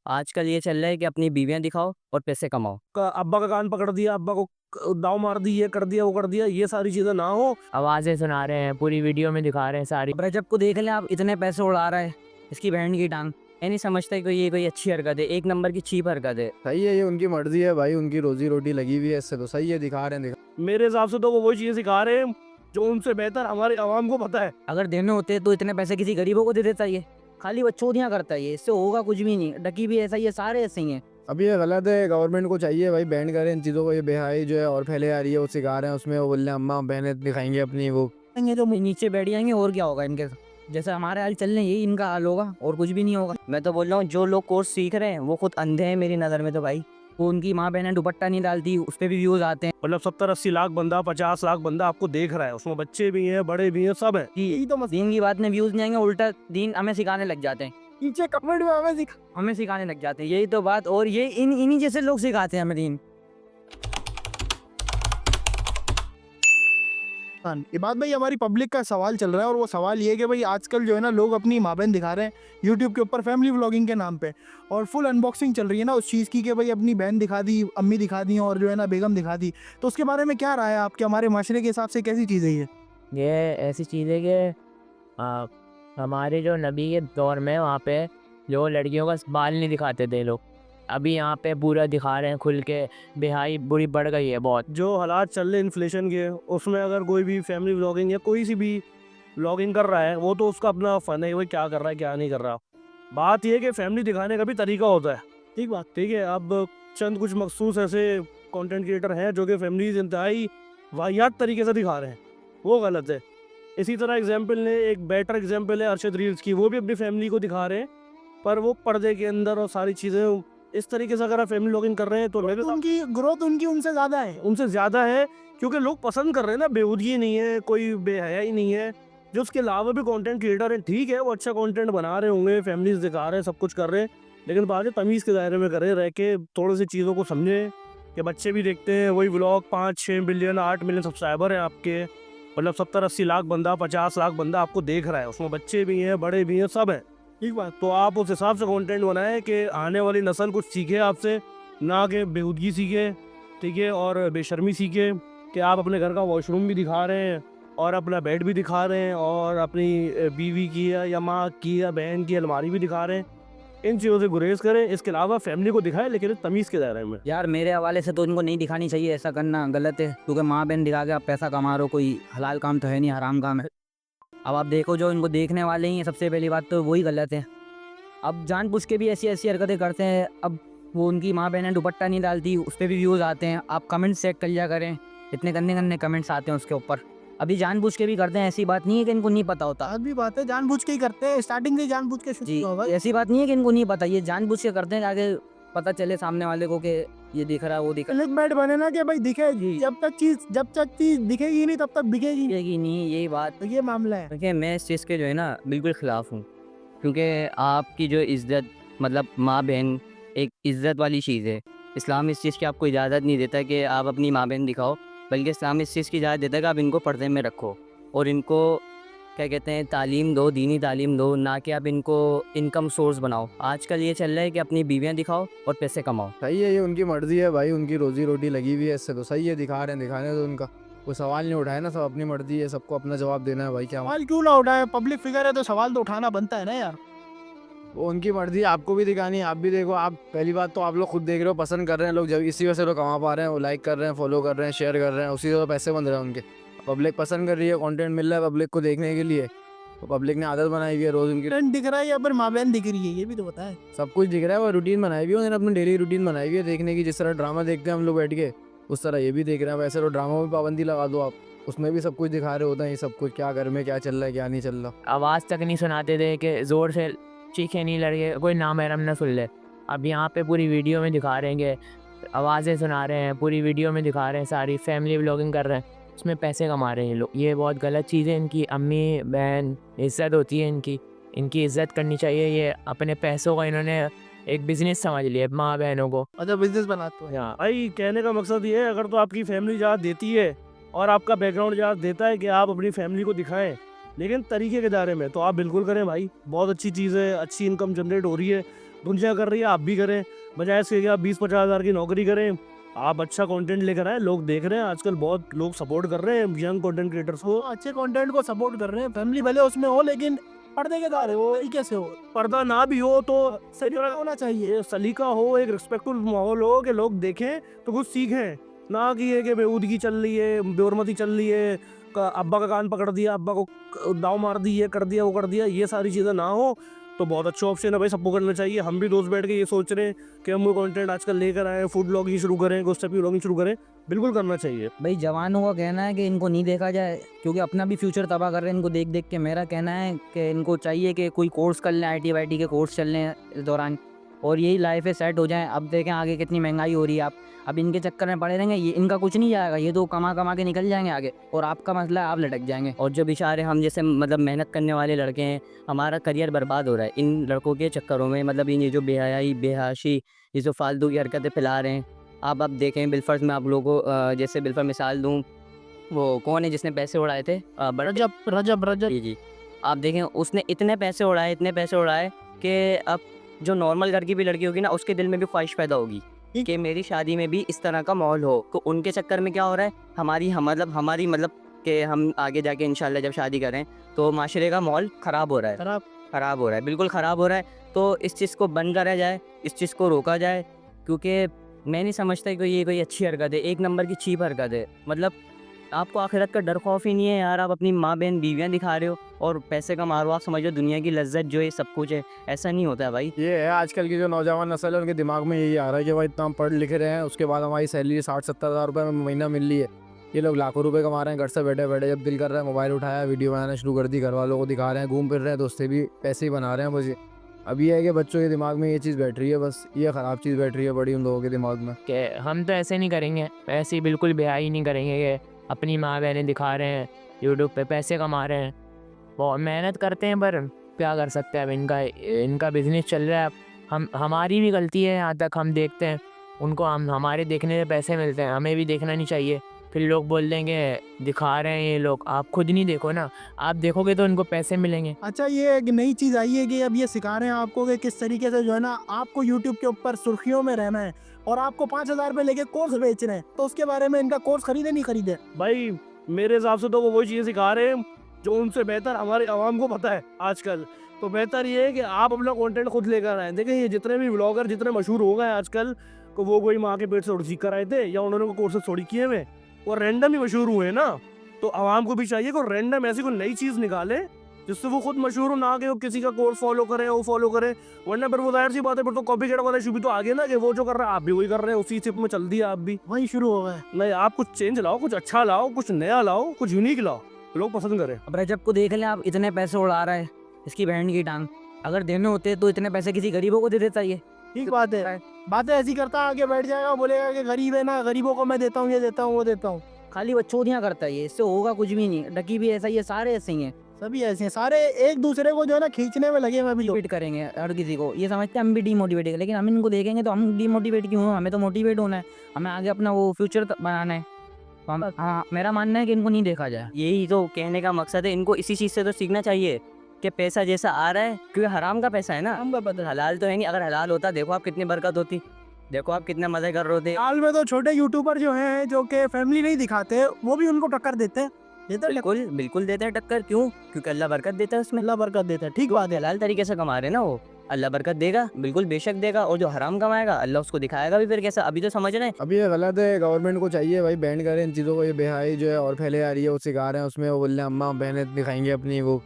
आजकल ये चल रहा है कि अपनी बीवियां दिखाओ और पैसे कमाओ। अब्बा का कान पकड़ दिया, अब्बा को दाव मार दी, ये कर दिया वो कर दिया, ये सारी चीजें ना हो। आवाजें सुना रहे हैं, पूरी वीडियो में दिखा रहे हैं सारी। रजब को देख लें आप, इतने पैसे उड़ा रहा है, इसकी बहन की टांग। ये नहीं समझता कि ये कोई अच्छी हरकत है, एक नंबर की चीप हरकत है। सही है, ये उनकी मर्जी है भाई, उनकी रोजी रोटी लगी हुई है इससे, तो सही है, दिखा रहे हैं मेरे हिसाब से तो वो वही चीजें सिखा रहे हैं जो उनसे बेहतर हमारे आवाम को पता है। अगर देने होते तो इतने पैसे किसी गरीबों को दे देता। ये खाली बच्चोदियाँ करता है, ये इससे होगा कुछ भी नहीं। डकी भी ऐसा ही है, सारे ऐसे ही हैं। अब ये गलत है, गवर्नमेंट को चाहिए भाई बैन करें इन चीज़ों को। ये बेहाई जो है और फैले आ रही है, वो सिखा रहे हैं उसमें, वो बोल रहे हैं अम्मा बहनें दिखाएंगे अपनी वो। ये तो नीचे बैठ जाएंगे और क्या होगा इनके। जैसे हमारे हाल चल रहे हैं, यही इनका हाल होगा और कुछ भी नहीं होगा। मैं तो बोल रहा हूँ जो लोग कोर्स सीख रहे हैं वो खुद अंधे हैं मेरी नज़र में। तो भाई वो उनकी माँ बहनें दुपट्टा नहीं डालती, उस पर भी व्यूज आते हैं। मतलब 70-80 लाख बंदा, 50 लाख बंदा आपको देख रहा है, उसमें बच्चे भी हैं, बड़े भी हैं, सब है। यही तो दीन की बात में व्यूज नहीं आएंगे, उल्टा दीन हमें सिखाने लग जाते हैं। पीछे कमेंट में हमें सिखाने लग जाते हैं, यही तो बात। और ये इन्हीं जैसे लोग सिखाते हैं हमें दीन। इबाद भाई, हमारी पब्लिक का सवाल चल रहा है और वो सवाल ये है कि भाई आजकल जो है ना लोग अपनी माँ बहन दिखा रहे हैं यूट्यूब के ऊपर फैमिली व्लॉगिंग के नाम पे, और फुल अनबॉक्सिंग चल रही है ना उस चीज़ की कि भाई अपनी बहन दिखा दी, अम्मी दिखा दी और जो है ना बेगम दिखा दी। तो उसके बारे में क्या राय है आपके, हमारे माशरे के हिसाब से कैसी चीज़ है ये? ये ऐसी चीज़ है कि हमारे जो नबी के दौर में वहाँ पे जो लड़कियों का बाल नहीं दिखाते थे लोग, अभी यहाँ पे पूरा दिखा रहे हैं खुल के। बेहाई बुरी बढ़ गई है बहुत। जो हालात चल रहे इन्फ्लेशन के, उसमें अगर कोई भी फैमिली व्लॉगिंग या कोई सी भी व्लॉगिंग कर रहा है, वो तो उसका अपना फन है, वो क्या कर रहा है क्या नहीं कर रहा। बात यह है कि फैमिली दिखाने का भी तरीका होता है। ठीक बात, ठीक है। अब चंद कुछ मखसूस ऐसे कंटेंट क्रिएटर हैं जो कि फैमिलीज इंतहाई वाहियात तरीके से दिखा रहे हैं, वो गलत है। इसी तरह एग्जाम्पल ने एक बेटर एग्जाम्पल है अरशद रील्स की, वो भी अपनी फैमिली को दिखा रहे हैं, पर वो पर्दे के अंदर और सारी चीज़ें इस तरीके से अगर आप फैमिली व्लॉगिंग कर रहे हैं तो मेरे उनकी ग्रोथ उनकी उनसे ज़्यादा है। उनसे ज़्यादा है, क्योंकि लोग पसंद कर रहे हैं ना। बेहूदगी नहीं है, कोई बेहया ही नहीं है। जो उसके अलावा भी कंटेंट क्रिएटर हैं, ठीक है, वो अच्छा कंटेंट बना रहे होंगे, फैमिलीज दिखा रहे हैं, सब कुछ कर रहे हैं, लेकिन बात है तमीज़ के दायरे में करें, रह के थोड़ी सी चीज़ों को समझें कि बच्चे भी देखते हैं वही व्लॉग। 5-6 मिलियन 8 मिलियन सब्सक्राइबर हैं आपके, मतलब 70-80 लाख बंदा, 50 लाख बंदा आपको देख रहा है, उसमें बच्चे भी हैं, बड़े भी हैं, सब हैं। ठीक बात, तो आप उस हिसाब से कंटेंट बनाएं कि आने वाली नस्ल कुछ सीखे आपसे, ना कि बेहूदगी सीखे, ठीक है, और बेशर्मी सीखे कि आप अपने घर का वॉशरूम भी दिखा रहे हैं और अपना बेड भी दिखा रहे हैं और अपनी बीवी की या माँ की या बहन की अलमारी भी दिखा रहे हैं। इन चीज़ों से गुरेज करें, इसके अलावा फैमिली को दिखाएं, लेकिन तमीज़ के दायरे में। यार मेरे हवाले से तो इनको नहीं दिखानी चाहिए, ऐसा करना गलत है। क्योंकि माँ बहन दिखा के आप पैसा कमा रहे हो, कोई हलाल काम तो है नहीं, हराम काम है। अब आप देखो जो इनको देखने वाले ही हैं, सबसे पहली बात तो वही गलत है। अब जानबूझ के भी ऐसी ऐसी हरकतें करते हैं। अब वो उनकी माँ बहनें दुपट्टा नहीं डालती, उस पर भी व्यूज़ आते हैं। आप कमेंट चेक कर लिया करें, इतने गंदे गंदे कमेंट्स आते हैं उसके ऊपर। अभी जानबूझ के भी करते हैं, ऐसी बात नहीं है कि इनको नहीं पता होता। आज भी बात है, जानबूझ के ही करते हैं, स्टार्टिंग से जानबूझ के शुरू जी, होगा। ऐसी बात नहीं है कि इनको नहीं पता, ये जानबूझ के करते हैं ताकि पता चले सामने वाले को कि ये दिख रहा है वो दिख रहा क्लिक बैट बने ना कि भाई दिखे, जब तक चीज दिखेगी नहीं तब तक बिकेगी नहीं। है कि नहीं, यही बात। तो ये मामला है। देखिए मैं इस चीज़ के जो है ना बिल्कुल ख़िलाफ़ हूँ। क्योंकि आपकी जो इज़्ज़त, मतलब माँ बहन एक इज़्ज़त वाली चीज़ है। इस्लाम इस चीज़ की आपको इजाज़त नहीं देता कि आप अपनी माँ बहन दिखाओ, बल्कि इस्लाम इस चीज़ की इजाज़त देता है कि आप इनको पर्दे में रखो और इनको क्या कहते हैं तालीम दो, दीनी तालीम दो, ना कि आप इनको इनकम सोर्स बनाओ। आजकल ये चल रहा है कि अपनी बीवियाँ दिखाओ और पैसे कमाओ। सही है, ये उनकी मर्जी है भाई, उनकी रोजी रोटी लगी हुई है इससे, तो सही है, दिखा रहे हैं, दिखाने तो उनका कोई सवाल नहीं उठाए ना, सब अपनी मर्जी है, सबको अपना जवाब देना है भाई। क्या सवाल क्यों ना उठाए, पब्लिक फिगर है तो सवाल तो उठाना बनता है ना यार। वो उनकी मर्जी है, आपको भी दिखानी है, आप भी देखो। आप पहली बात तो आप लोग खुद देख रहे हो, पसंद कर रहे हैं लोग, जब इसी वजह से लोग कमा पा रहे हैं, वो लाइक कर रहे हैं, फॉलो कर रहे हैं, शेयर कर रहे हैं, उसी से तो पैसे बन रहे हैं उनके। पब्लिक पसंद कर रही है, कंटेंट मिल रहा है पब्लिक को देखने के लिए, तो पब्लिक ने आदत बनाई हुई है रोज़ उनकी। ट्रेंड दिख रहा है या फिर माँ बहन दिख रही है, ये भी तो बताए। सब कुछ दिख रहा है, वो रूटीन बनाई हुई है उन्होंने, अपनी डेली रूटीन बनाई हुई है देखने की। जिस तरह ड्रामा देखते हैं हम लोग बैठ के, उस तरह ये भी देख रहे हैं। वैसे तो ड्रामा में पाबंदी लगा दो आप, उसमें भी सब कुछ दिखा रहे होते हैं, ये सब कुछ क्या घर में क्या चल रहा है क्या नहीं चल रहा। आवाज़ तक नहीं सुनाते थे कि ज़ोर से चीखें नहीं, लड़के कोई नामहरम ना सुन ले। अब यहाँ पे पूरी वीडियो में दिखा रहे हैं कि आवाज़ें सुना रहे हैं, पूरी वीडियो में दिखा रहे हैं, सारी फैमिली व्लॉगिंग कर रहे हैं, उसमें पैसे कमा रहे हैं लोग। ये बहुत गलत चीज़ है। इनकी अम्मी बहन इज़्ज़त होती है, इनकी इज़्ज़त करनी चाहिए। ये अपने पैसों का इन्होंने एक बिज़नेस समझ लिया माँ बहनों को। अच्छा, बिजनेस बनाते हो। हाँ, भाई कहने का मकसद ये है, अगर तो आपकी फैमिली इजाज़त देती है और आपका बैकग्राउंड इजाज़त देता है कि आप अपनी फैमिली को दिखाएं, लेकिन तरीके के दायरे में, तो आप बिल्कुल करें भाई। बहुत अच्छी चीज़ है, अच्छी इनकम जनरेट हो रही है। दुनिया कर रही है, आप भी करें। बजाय इसके कि आप 20-50 हज़ार की नौकरी करें, आप अच्छा कंटेंट लेकर आए, लोग देख रहे हैं। आजकल बहुत लोग सपोर्ट कर रहे हैं यंग कंटेंट क्रिएटर्स को। अच्छे कंटेंट को सपोर्ट कर रहे हैं, फैमिली भले उसमें हो लेकिन पर्दे के दायरे वो तरीके से हो, पर्दा ना भी हो तो सही होना चाहिए। ये सलीका हो, एक रिस्पेक्टफुल माहौल हो कि लोग देखें तो कुछ सीखें, ना कि ये कि बेहूदगी चल रही है, बेहरमती चल रही है, अब्बा का कान पकड़ दिया, अब्बा को दाव मार दी, ये कर दिया, वो कर दिया, ये सारी चीज़ें ना हो तो बहुत अच्छा ऑप्शन है भाई, सबको करना चाहिए। हम भी दोस्त बैठ के ये सोच रहे हैं कि हम वो कंटेंट आजकल लेकर आए, फूड ब्लॉगिंग शुरू करें, गोस्टेप की ब्लॉगिंग शुरू करें, बिल्कुल करना चाहिए। भाई जवानों का कहना है कि इनको नहीं देखा जाए क्योंकि अपना भी फ्यूचर तबाह कर रहे हैं इनको देख देख के। मेरा कहना है कि इनको चाहिए कि कोई कोर्स कर लें, IT वाईटी के कोर्स चल लें इस दौरान, और यही लाइफ है सेट हो जाए। अब देखें आगे कितनी महंगाई हो रही है, आप अब इनके चक्कर में पड़े रहेंगे, ये इनका कुछ नहीं जाएगा, ये तो कमा कमा के निकल जाएंगे आगे, और आपका मसला है आप लटक जाएंगे। और जो बेचारे हम जैसे मतलब मेहनत करने वाले लड़के हैं, हमारा करियर बर्बाद हो रहा है इन लड़कों के चक्करों में। मतलब ये जो बेहयाई बेहाशी, ये जो फालतू की हरकतें फैला रहे हैं। आप अब देखें बिलफर्ज में आप लोगों को जैसे बिलफर मिसाल दूँ, वो कौन है जिसने पैसे उड़ाए थे, रजब रजब रजब जी जी, आप देखें उसने इतने पैसे उड़ाए कि अब जो नॉर्मल घर की भी लड़की होगी ना, उसके दिल में भी ख्वाहिश पैदा होगी कि मेरी शादी में भी इस तरह का माहौल हो। तो उनके चक्कर में क्या हो रहा है, हमारी मतलब कि हम आगे जाके इंशाल्लाह जब शादी करें तो माशरे का माहौल ख़राब हो रहा है, ख़राब हो रहा है, बिल्कुल ख़राब हो रहा है। तो इस चीज़ को बंद करा जाए, इस चीज़ को रोका जाए, क्योंकि मैं नहीं समझता कि ये कोई अच्छी हरकत है, एक नंबर की चीप हरकत है। मतलब आपको आखिरत का डर खौफ ही नहीं है यार, आप अपनी माँ बहन बीवियाँ दिखा रहे हो और पैसे कमा रहे हो, आप समझ लो दुनिया की लज्जत जो है सब कुछ है। ऐसा नहीं होता है भाई। ये है आजकल की जो नौजवान नस्ल है, उनके दिमाग में यही आ रहा है कि भाई इतना हम पढ़ लिख रहे हैं, उसके बाद हमारी सैलरी 60-70 हज़ार रुपये महीना मिल रही है। ये लोग लाखों रुपए कमा रहे हैं घर से बैठे बैठे, जब दिल कर रहा है मोबाइल उठाया, वीडियो बनाना शुरू कर दी, घर वालों को दिखा रहे हैं, घूम फिर रहे हैं, तो उससे भी पैसे ही बना रहे हैं बस। ये अब ये है कि बच्चों के दिमाग में ये चीज़ बैठ रही है, बस ये ख़राब चीज़ बैठ रही है बड़ी उन लोगों के दिमाग में। कि हम तो ऐसे नहीं करेंगे, ऐसे ही बिल्कुल बेहाई नहीं करेंगे कि अपनी माँ बहनें दिखा रहे हैं यूट्यूब पे, पैसे कमा रहे हैं, बहुत मेहनत करते हैं, पर क्या कर सकते हैं। अब इनका बिजनेस चल रहा है। अब हमारी भी गलती है, यहाँ तक हम देखते हैं उनको, हम हमारे देखने से पैसे मिलते हैं, हमें भी देखना नहीं चाहिए। फिर लोग बोल देंगे दिखा रहे हैं ये लोग, आप खुद नहीं देखो ना, आप देखोगे तो उनको पैसे मिलेंगे। अच्छा, ये एक नई चीज़ आई है कि अब ये सिखा रहे हैं आपको कि किस तरीके से जो है ना आपको यूट्यूब के ऊपर सुर्खियों में रहना है, और आपको 5,000 रुपये लेके कोर्स बेच रहे हैं, तो उसके बारे में इनका कोर्स खरीदे नहीं खरीदे? भाई मेरे हिसाब से तो वो वही चीज़ें सिखा रहे हैं जो उनसे बेहतर हमारे आवाम को पता है आजकल। तो बेहतर ये है कि आप अपना कंटेंट खुद लेकर आएँ। देखिए ये जितने भी ब्लॉगर जितने मशहूर हो गए आजकल, को वो कोई माँ के पेट से सीख कर आए थे या उन्होंने को कोर्सेज थोड़ी किए हुए, वो रैंडम ही मशहूर हुए ना। तो आवाम को भी चाहिए कि रैंडम ऐसी कोई नई चीज़ निकाले जिससे वो खुद मशहूर हो, ना कि वो किसी का कोर्स फॉलो करे, वो फॉलो करे, वरना फिर वो जाहिर सी बात है फिर तो कॉपी कैट वाला इशू भी तो आ गया ना कि वो जो कर रहा है आप भी वही कर रहे हैं, उसी चिप में चल दिया आप भी। वही शुरू हो गए। नहीं, आप कुछ चेंज लाओ, कुछ अच्छा लाओ, कुछ नया लाओ, कुछ यूनिक लाओ, लोग पसंद करें। अब रजब को देख लें आप, इतने पैसे उड़ा रहा है, इसकी बहन की टांग। अगर देने होते तो इतने पैसे किसी गरीबों को दे देता ये। ठीक बात है, बातें ऐसी करता आगे बैठ जाएगा, बोलेगा कि गरीब है ना, गरीबों को मैं देता हूँ, ये देता हूँ, वो देता हूँ। खाली बच्चोदियाँ करता है ये, इससे होगा कुछ भी नहीं। डकी भी ऐसा ही है, सारे ऐसे ही हैं। सभी ऐसे हैं, सारे एक दूसरे को जो है ना खींचने में लगे हुए भी लोग। मोटिवेट करेंगे हर किसी को, ये समझते हैं हम भी डीमोटिवेट करें, लेकिन हम इनको देखेंगे तो हम डीमोटिवेट क्यों हो? हमें तो मोटिवेट होना है, हमें आगे अपना वो फ्यूचर बनाना है। तो हम हाँ, मेरा मानना है कि इनको नहीं देखा जाए, यही तो कहने का मकसद है। इनको इसी चीज़ से तो सीखना चाहिए कि पैसा जैसा आ रहा है, क्योंकि हराम का पैसा है ना, हम का पता। हलाल तो है नहीं। अगर हलाल होता देखो आप कितनी बरकत होती, देखो आप कितने मज़े कर रहे होते। हाल में तो छोटे यूट्यूबर जो हैं जो कि फैमिली नहीं दिखाते, वो भी उनको टक्कर देते हैं। ये तो बिल्कुल बिल्कुल देते हैं टक्कर, क्यों? क्योंकि अल्लाह बरकत देता है उसमें, अल्लाह बरकत देता है। ठीक बात है। हलाल तरीके से कमा रहे हैं ना वो, अल्लाह बरकत देगा, बिल्कुल बेशक देगा। और जो हराम कमाएगा अल्लाह उसको दिखाएगा भी फिर कैसा। अभी तो समझ रहे हैं। अभी ये गलत है, गवर्नमेंट को चाहिए भाई बैन करें इन चीज़ों को। ये बेहाई जो है और फैले आ रही है, वो सिखा रहे हैं, उसमें वो बोल रहे हैं अम्मा बहनें दिखाएंगे अपनी, वो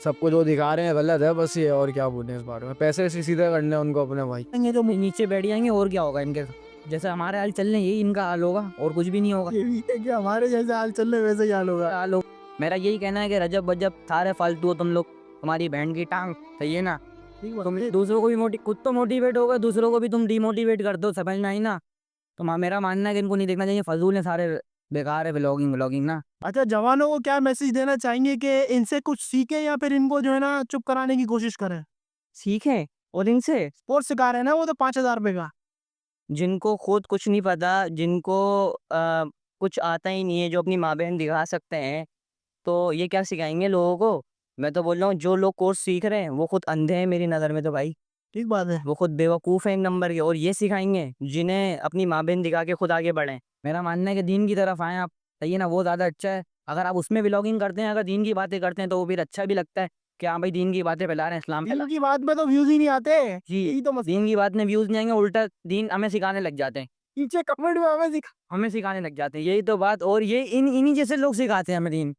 सबको जो दिखा रहे हैं गलत है बस। ये और क्या बोलें इस बारे में, पैसे सीधे करने हैं उनको अपने भाई। ये जो नीचे बैठ जाएंगे और क्या होगा इनके, जैसे हमारे हाल चल रहे हैं यही इनका हाल होगा, और कुछ भी नहीं होगा। ये भी है कि हमारे जैसे हाल चल रहे वैसे ही हाल होगा। हाल हो। मेरा यही कहना है कि रजब वजब सारे फालतू हो तुम लोग, तुम्हारी बहन की टांग, सही है ना? ठीक बात तुम है। दूसरों को भी खुद तो मोटिवेट हो गए, दूसरों को भी तुम डीमोटिवेट कर दो, समझना ही ना। तो मेरा मानना है कि इनको नहीं देखना चाहिए, फजूल है सारे, बेकार है व्लॉगिंग ना। अच्छा, जवानों को क्या मैसेज देना चाहेंगे कि इनसे कुछ सीखें या फिर इनको जो है ना चुप कराने की कोशिश करें? सीखें और इनसे, स्पोर्ट्स सिखा रहे हैं ना वो तो 5,000 रुपये का। जिनको खुद कुछ नहीं पता, जिनको कुछ आता ही नहीं है, जो अपनी माँ बहन दिखा सकते हैं, तो ये क्या सिखाएंगे लोगों को? मैं तो बोल रहा हूँ जो लोग कोर्स सीख रहे हैं वो खुद अंधे हैं मेरी नज़र में तो भाई। ठीक बात है। वो खुद बेवकूफ़ है एक नंबर के, और ये सिखाएंगे जिन्हें अपनी माँ बहन दिखा के खुद आगे बढ़ें। मेरा मानना है कि दीन की तरफ आएँ आप, सही है ना, वो ज़्यादा अच्छा है। अगर आप उसमें व्लॉगिंग करते हैं, अगर दीन की बातें करते हैं, तो वो फिर अच्छा भी लगता है कि हाँ भाई दीन की बातें फैला रहे हैं, इस्लाम फैला। दीन की बात में तो व्यूज ही नहीं आते। जी, यही तो मसला। दीन की बात में व्यूज़ नहीं आएंगे, उल्टा दीन हमें सिखाने लग जाते हैं, नीचे कमेंट में हमें हमें सिखाने लग जाते हैं, यही तो बात। और ये इन इन्हीं जैसे लोग सिखाते हैं हमें दीन।